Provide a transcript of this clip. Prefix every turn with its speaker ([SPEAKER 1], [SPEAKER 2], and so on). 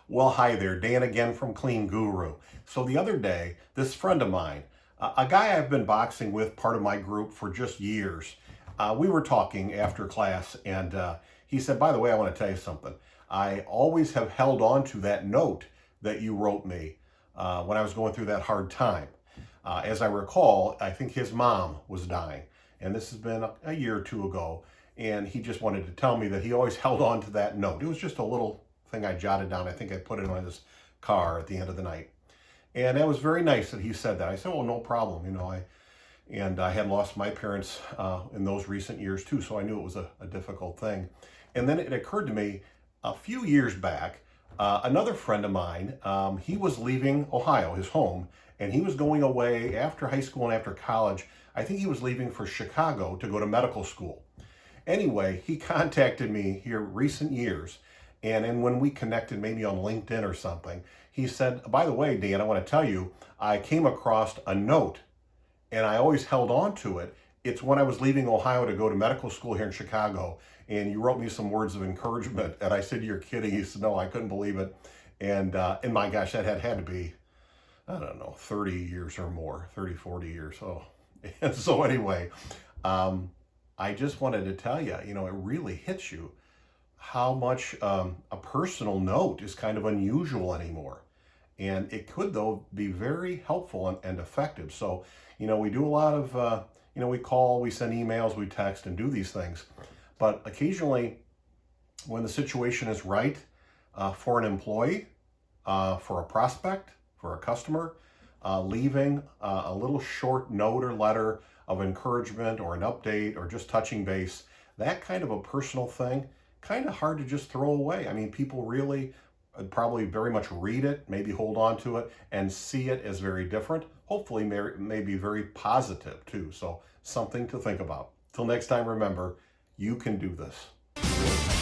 [SPEAKER 1] Well, hi there, Dan again from Clean Guru. So the other day, this friend of mine, a guy I've been boxing with, part of my group for just years, we were talking after class, and he said, by the way, I want to tell you something. I always have held on to that note that you wrote me when I was going through that hard time. As I recall, I think his mom was dying, and this has been a year or two ago, and he just wanted to tell me that he always held on to that note. It was just a little thing I jotted down. I think I put it on his car at the end of the night. And that was very nice that he said that. I said, oh, no problem. I had lost my parents in those recent years too, so I knew it was a difficult thing. And then it occurred to me a few years back, another friend of mine, he was leaving Ohio, his home, and he was going away after high school and after college. I think he was leaving for Chicago to go to medical school. Anyway, he contacted me here recent years, and then when we connected maybe on LinkedIn or something, he said, by the way, Dan, I want to tell you, I came across a note and I always held on to it. It's when I was leaving Ohio to go to medical school here in Chicago, and you wrote me some words of encouragement. And I said, you're kidding. He said, no, I couldn't believe it. And my gosh, that had to be, I don't know, 30 years or more, 30, 40 years. Oh. And so anyway, I just wanted to tell you, it really hits you how much a personal note is kind of unusual anymore. And it could, though, be very helpful and effective. So, we do a lot of, we call, we send emails, we text and do these things. But occasionally, when the situation is right for an employee, for a prospect, for a customer, leaving a little short note or letter of encouragement or an update or just touching base, that kind of a personal thing, kind of hard to just throw away. I mean, people really probably very much read it, maybe hold on to it and see it as very different. Hopefully, maybe very positive too. So something to think about. Till next time, remember, you can do this.